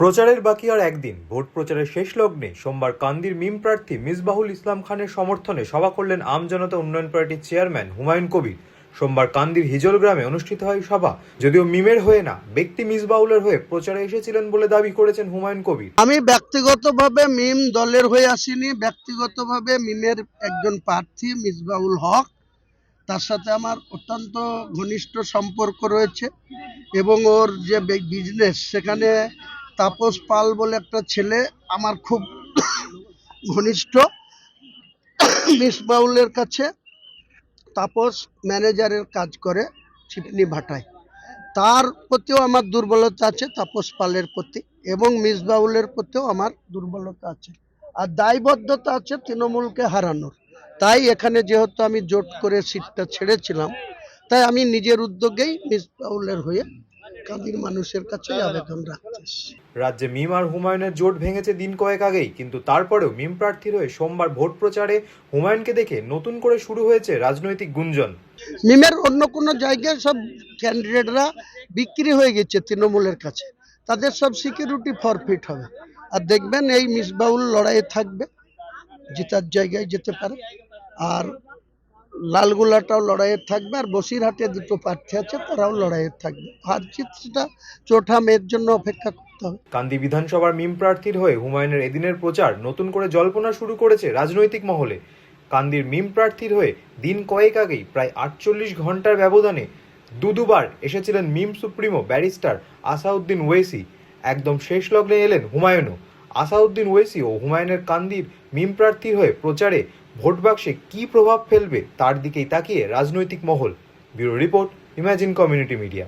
প্রচারের বাকি আর একদিন। ভোট প্রচারের শেষ লগ্নে সোমবার কান্দির মিম প্রার্থী মিসবাহুল ইসলাম খানের সমর্থনে সভা করলেন আমজনতা উন্নয়ন পার্টির চেয়ারম্যান হুমায়ুন কবির। সোমবার কান্দির হিজল গ্রামে অনুষ্ঠিত হয় সভা। যদিও মিমের হয়ে না, ব্যক্তি মিসবাহুলের হয়ে প্রচারে এসেছিলেন বলে দাবি করেছেন হুমায়ুন কবির। আমি ব্যক্তিগতভাবে মিম দলের হয়ে আসিনি, ব্যক্তিগতভাবে মিমের একজন প্রার্থী মিসবাহুল হক, তার সাথে আমার অত্যন্ত ঘনিষ্ঠ সম্পর্ক রয়েছে এবং ওর যে বিজনেস, সেখানে তাপস পাল বলে একটা ছেলে আমার খুব ঘনিষ্ঠ। মিসবাহুলের কাছে তাপস ম্যানেজারের কাজ করে চিপনি ভাটায়। তার প্রতিও আমার দুর্বলতা আছে, তাপস পালের প্রতি, এবং মিসবাহুলের প্রতিও আমার দুর্বলতা আছে, আর দায়বদ্ধতা আছে তৃণমূলকে হারানোর। তাই এখানে যেহেতু আমি জোট করে সিটটা ছেড়েছিলাম, তাই আমি নিজের উদ্যোগেই মিসবাহুলের হয়ে কান্দির মানুষের কাছে আবেদন রাখতেছি। রাজ্যে মিম আর হুমায়ুনের জোট ভেঙেছে দিন কয়েক আগেই, কিন্তু তারপরেও মিম প্রার্থীর হয়ে সোমবার ভোট প্রচারে হুমায়ুনকে দেখে নতুন করে শুরু হয়েছে রাজনৈতিক গুঞ্জন। মিমের অন্য কোনো জায়গায় সব ক্যান্ডিডেটরা বিক্রি হয়ে গেছে তৃণমূলের কাছে, তাদের সব সিকিউরিটি ফরফিট হবে, আর দেখবেন এই মিসবাহুল লড়াইয়ে থাকবে, জেতার জায়গায় যেতে পারে। আর লালগোলাটাও লড়াইয়ে থাকবে, আর বসিরহাটে দুটো প্রার্থী আছে, তারাও লড়াইয়ে থাকবে। হার জিত সেটা চোঠা মেয়ের জন্য অপেক্ষা করতে হবে। কান্দি বিধানসভার মিম প্রার্থীর হয়ে হুমায়ুনের এদিনের প্রচার নতুন করে জল্পনা শুরু করেছে রাজনৈতিক মহলে। কান্দির মিম প্রার্থীর হয়ে দিন কয়েক আগেই প্রায় 48 ঘন্টার ব্যবধানে দুবার এসেছিলেন মিম সুপ্রিমো ব্যারিস্টার আসাউদ্দিন ওয়েসি। একদম শেষ লগ্নে এলেন হুমায়ুনও। আসাউদ্দিন ওয়েসি ও হুমায়ুনের কান্দির মিম প্রার্থীর হয়ে প্রচারে ভোট বাক্সে কী প্রভাব ফেলবে তার দিকেই তাকিয়ে রাজনৈতিক মহল। Bureau report, imagine community media.